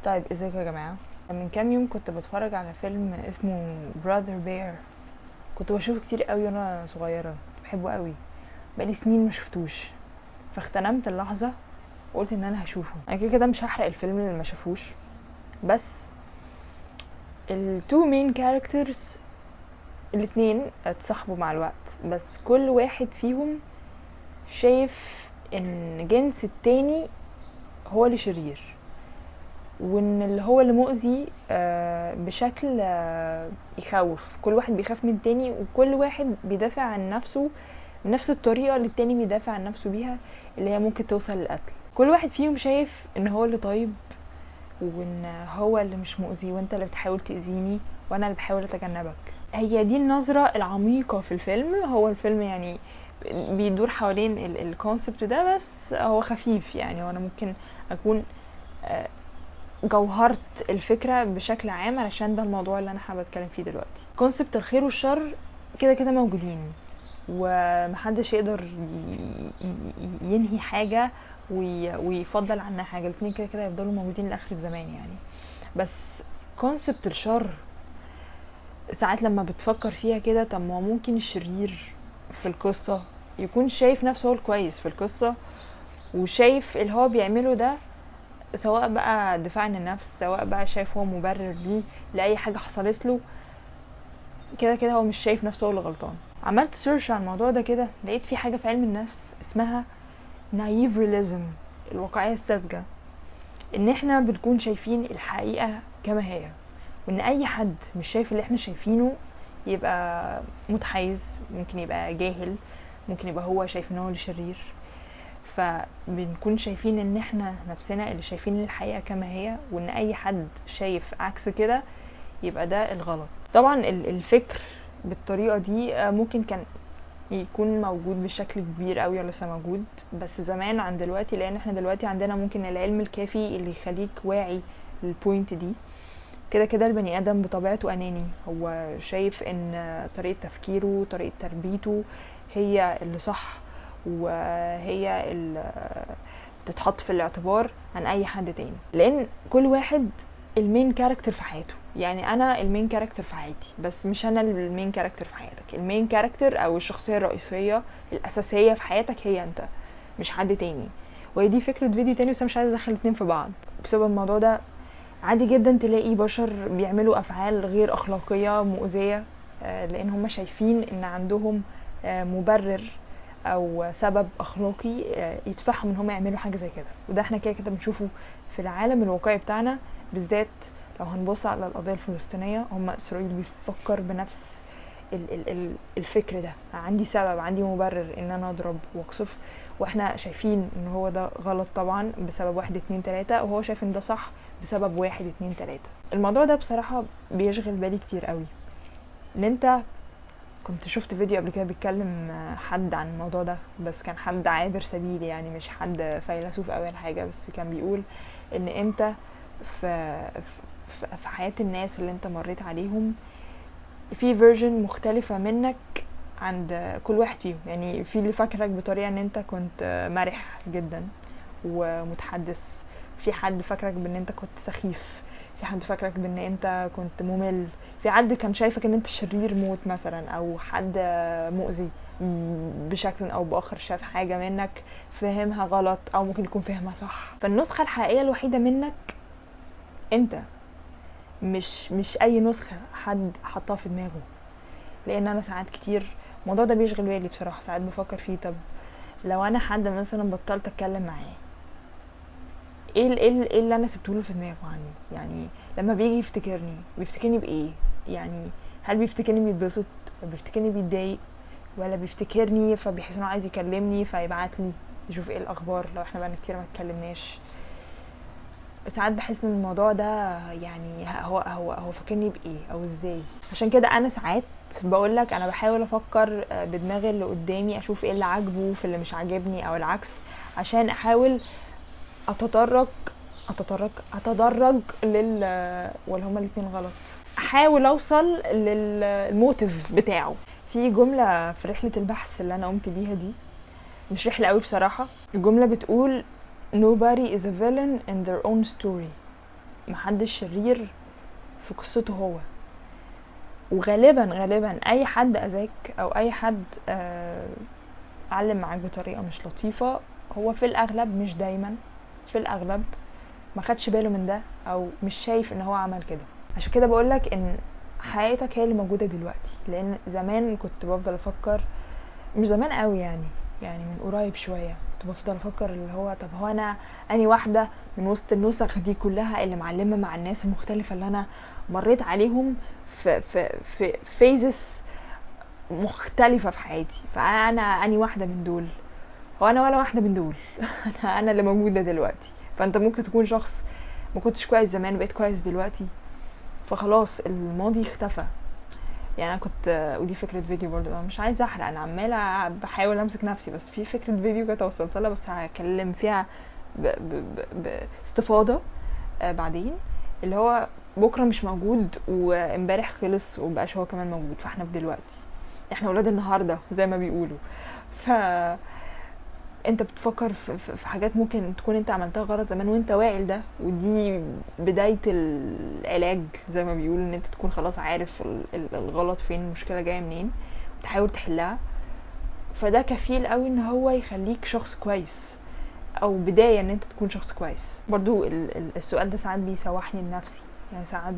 طيب ازيكم يا جماعه؟ من كام يوم كنت بتفرج على فيلم اسمه Brother Bear. كنت بشوفه كتير قوي وانا صغيره، بحبه قوي. بقالي سنين ما شفتوش، فاغتنمت اللحظه وقلت ان انا هشوفه. انا كده كده مش هحرق الفيلم اللي ما شافوش، بس التو مين كاركترز الاتنين اتصاحبوا مع الوقت، بس كل واحد فيهم شايف ان جنس التاني هو اللي شرير، وان اللي هو اللي مؤذي بشكل يخوف. كل واحد بيخاف من التاني، وكل واحد بيدافع عن نفسه بنفس الطريقة اللي التاني بيدافع عن نفسه بيها، اللي هي ممكن توصل للقتل. كل واحد فيهم شايف ان هو اللي طيب، وان هو اللي مش مؤذي، وانت اللي بتحاول تأذيني وانا اللي بحاول اتجنبك. هي دي النظرة العميقة في الفيلم. هو الفيلم يعني بيدور حوالين الكونسبت ده، بس هو خفيف يعني، وانا ممكن اكون جوهرت الفكرة بشكل عام، علشان ده الموضوع اللي انا حابة اتكلم فيه دلوقتي. كونسبت الخير والشر كده كده موجودين، ومحدش يقدر ينهي حاجة ويفضل عنها حاجة. الاتنين كده كده يفضلوا موجودين لآخر الزمان يعني. بس كونسبت الشر ساعات لما بتفكر فيها كده، طب ما ممكن الشرير في القصة يكون شايف نفسه هو الكويس في القصة، وشايف اللي هو بيعمله ده سواء بقى دفاع عن النفس، سواء بقى شايف هو مبرر ليه لأي حاجة حصلت له. كده كده هو مش شايف نفسه هو اللي غلطان. عملت سيرش عن الموضوع ده كده، لقيت في حاجة في علم النفس اسمها نايف رياليزم، الواقعية الساذجة. ان احنا بنكون شايفين الحقيقة كما هي، وان اي حد مش شايف اللي احنا شايفينه يبقى متحيز، ممكن يبقى جاهل، ممكن يبقى هو شايف ان هو الشرير. فبنكون شايفين ان احنا نفسنا اللي شايفين الحقيقة كما هي، وان اي حد شايف عكس كده يبقى ده الغلط. طبعا الفكر بالطريقة دي ممكن كان يكون موجود بشكل كبير قوي، ولا لسه موجود، بس زمان عن دلوقتي، لان احنا دلوقتي عندنا ممكن العلم الكافي اللي يخليك واعي للبوينت دي. كده كده البني ادم بطبيعته اناني، هو شايف ان طريقة تفكيره طريقة تربيته هي اللي صح، وهي اللي تتحط في الاعتبار عن اي حد تاني، لان كل واحد المين كاركتر في حياته. يعني انا المين كاركتر في حياتي، بس مش انا المين كاركتر في حياتك. المين كاركتر او الشخصيه الرئيسيه الاساسيه في حياتك هي انت، مش حد تاني. وهي دي فكره فيديو تاني، بس مش عايزه ادخل اتنين في بعض بسبب الموضوع ده. عادي جدا تلاقي بشر بيعملوا افعال غير اخلاقيه مؤذيه، لان هم شايفين ان عندهم مبرر او سبب اخلاقي يدفعهم ان هم يعملوا حاجه زي كده. وده احنا كده كده بنشوفه في العالم الواقعي بتاعنا، بالذات لو هنبص على القضيه الفلسطينيه. هم اسرائيل بيفكر بنفس الفكر ده، عندي سبب، عندي مبرر ان انا اضرب واقصف، واحنا شايفين ان هو ده غلط طبعا بسبب 1 2 3، وهو شايف ان ده صح بسبب 1 2 3. الموضوع ده بصراحه بيشغل بالي كتير قوي، ان انت كنت شفت فيديو قبل كده بيتكلم حد عن الموضوع ده، بس كان حد عابر سبيل يعني، مش حد فيلسوف او اي حاجه، بس كان بيقول ان انت في حياه الناس اللي انت مريت عليهم في فيرجن مختلفه منك عند كل واحد فيهم. يعني في اللي فاكرك بطريقه ان انت كنت مرح جدا ومتحدث، في حد فاكرك بان انت كنت سخيف، في حد فاكرك بان انت كنت ممل، في حد كان شايفك ان انت شرير موت مثلا، او حد مؤذي بشكل او باخر، شاف حاجه منك فهمها غلط، او ممكن يكون فهمها صح. فالنسخه الحقيقيه الوحيده منك انت، مش اي نسخه حد حطها في دماغه. لان انا ساعات كتير الموضوع ده بيشغل بالي بصراحه، ساعات بفكر فيه، طب لو انا حد مثلا بطلت اتكلم معاه، ايه اللي انا سبته له في دماغه عني؟ يعني لما بيجي يفتكرني بيفتكرني بايه؟ يعني هل بيفتكرني بيتبسط، ولا بيفتكرني بيتضايق، ولا بيفتكرني فبيحس انه عايز يكلمني فيبعت لي يشوف ايه الاخبار لو احنا بقى كتير ما اتكلمناش؟ ساعات بحس ان الموضوع ده يعني هو فاكرني بايه او ازاي. عشان كده انا ساعات بقولك انا بحاول افكر بدماغي اللي قدامي، اشوف ايه اللي عاجبه في اللي مش عاجبني او العكس، عشان احاول اتدرج ولا هما الاتنين غلط، احاول اوصل للموتيف بتاعه. في جملة في رحلة البحث اللي انا قمت بيها دي، مش رحلة قوي بصراحة، الجملة بتقول nobody is a villain in their own story. محدش شرير في قصته هو، وغالبا اي حد اذاك او اي حد علم معاك بطريقه مش لطيفه هو في الاغلب، مش دايما، في الاغلب ما خدش باله من ده او مش شايف ان هو عمل كده. عشان كده بقولك ان حياتك هي اللي موجوده دلوقتي. لان زمان كنت بفضل افكر، مش زمان قوي يعني من قريب شويه، كنت بفضل افكر اللي هو طب هو انا اني واحده من وسط النسخ دي كلها اللي معلمه مع الناس المختلفه اللي انا مريت عليهم في فيزز مختلفه في حياتي، فانا اني واحده من دول. هو انا ولا واحده من دول. انا اللي موجوده دلوقتي. فانت ممكن تكون شخص ما كنتش كويس زمان بقيت كويس دلوقتي، فخلاص الماضي اختفى. يعني انا كنت، ودي فكره فيديو برضو، انا مش عايزه احرق، انا عماله بحاول امسك نفسي، بس في فكره فيديو كده وصلت لها بس هكلم فيها باستفاضه بعدين. اللي هو بكره مش موجود وامبارح خلص ومبقاش هو كمان موجود، فاحنا في دلوقتي، احنا ولاد النهارده زي ما بيقولوا. ف انت بتفكر في حاجات ممكن تكون انت عملتها غلط زمان وانت واعي لده، ودي بداية العلاج زي ما بيقولوا، ان انت تكون خلاص عارف الغلط فين، المشكلة جاية منين، وتحاول تحلها. فده كفيل قوي ان هو يخليك شخص كويس، او بداية ان انت تكون شخص كويس. برضو السؤال ده ساعات بيسوحني لنفسي، يعني ساعات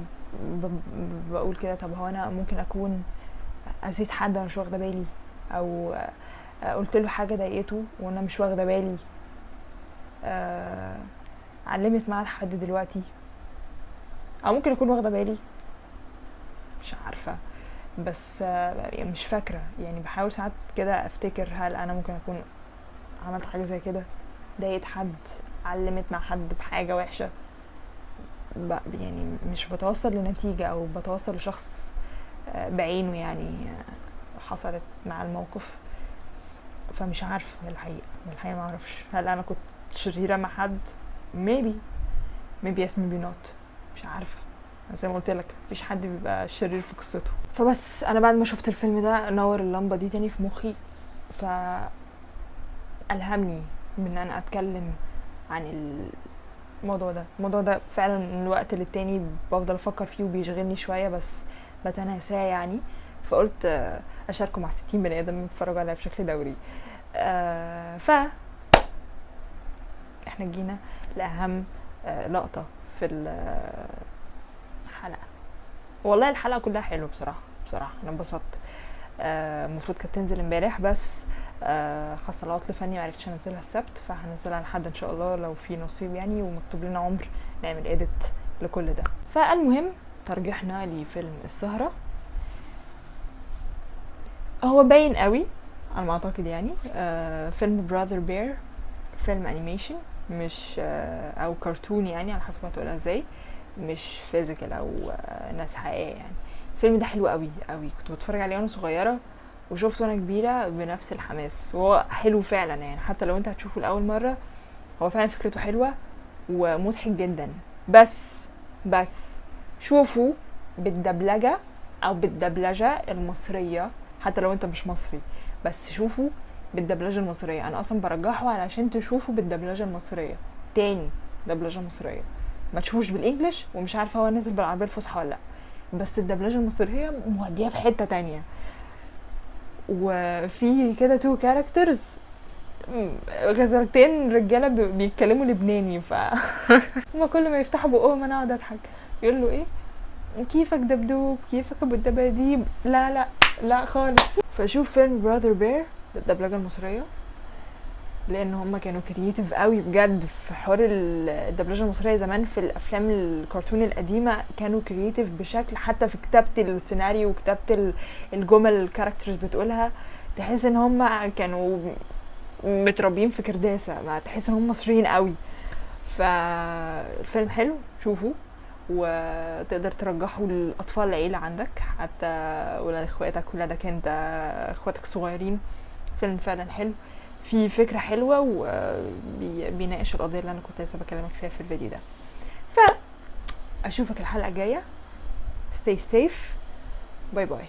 بقول كده طب هو انا ممكن اكون اذيت حد وانا مش واخده بالي، او قلت له حاجه ضايقته وانا مش واخده بالي، علمت معاه لحد دلوقتي، او ممكن اكون واخده بالي مش عارفه، بس مش فاكره. يعني بحاول ساعات كده افتكر هل انا ممكن اكون عملت حاجه زي كده، ضايقت حد، علمت مع حد بحاجه وحشه، يعني مش بتوصل لنتيجه او بتوصل لشخص بعينه يعني حصلت مع الموقف. فمش عارفه الحقيقه ما اعرفش هل انا كنت شريره مع حد. maybe yes maybe not، مش عارفه. زي ما قلت لك مفيش حد بيبقى شرير في قصته. فبس انا بعد ما شفت الفيلم ده نور اللمبه دي تاني في مخي، فألهمني من ان انا اتكلم عن الموضوع ده فعلا من الوقت للتاني بفضل افكر فيه وبيشغلني شويه بس بتناساه يعني. فقلت اشاركه مع 60 بني ادم بيتفرجوا عليها بشكل دوري. ف احنا جينا لاهم لقطه في الحلقه. والله الحلقه كلها حلوه بصراحه انا انبسطت. المفروض كانت تنزل امبارح بس حصل عطل فني معرفتش انزلها السبت، فهنزلها لحد ان شاء الله لو في نصيب يعني، ومكتوب لنا عمر نعمل اديت لكل ده. فالمهم ترجيحنا لفيلم السهرة. هو باين قوي على ما اعتقد يعني فيلم براذر بير، فيلم انيميشن مش او كرتون يعني على حسب هتقولها ازاي، مش فيزيكال او ناس حقيقيه يعني. الفيلم ده حلو قوي كنت بتفرج عليه وانا صغيره وشوفته وانا كبيره بنفس الحماس، وهو حلو فعلا يعني. حتى لو انت هتشوفه لاول مره هو فعلا فكرته حلوه ومضحك جدا، بس شوفوا بالدبلجه او بالدبلجه المصريه، حتى لو انت مش مصري بس شوفوا بالدبلجه المصريه. انا اصلا برجحه علشان تشوفوا بالدبلجه المصريه تاني، دبلجه مصريه، ما تشوفوش بالانجلش. ومش عارفه هو نازل بالعربيه الفصحى ولا لا، بس الدبلجه المصريه موديها في حته تانية. وفي كده تو كاركترز غزلتين رجاله بيتكلموا لبناني، ف هما كل ما يفتحوا بقهم انا اقعد اضحك. يقول له ايه كيفك دبدوب، كيفك ابو الدباديب، لا خالص. فشوف فيلم براذر بير بالدبلجه المصريه، لان هم كانوا كرييتيف قوي بجد في حوار الدبلجه المصريه. زمان في الافلام الكرتون القديمه كانوا كرييتيف بشكل، حتى في كتابه السيناريو وكتابه الجمل الكاركترز بتقولها، تحس ان هم كانوا متربيين في كرداسه، ما تحس ان هم مصريين قوي. فالفيلم حلو شوفوا، وتقدر ترجحه لاطفال العيله عندك، حتى ولاد اخواتك، ولادك انت، اخواتك صغيرين. فيلم فعلا حلو، في فكره حلوه وبيناقش القضيه اللي انا كنت لسه بكلمك فيها في الفيديو ده. فاشوفك الحلقه الجايه. stay safe. باي باي.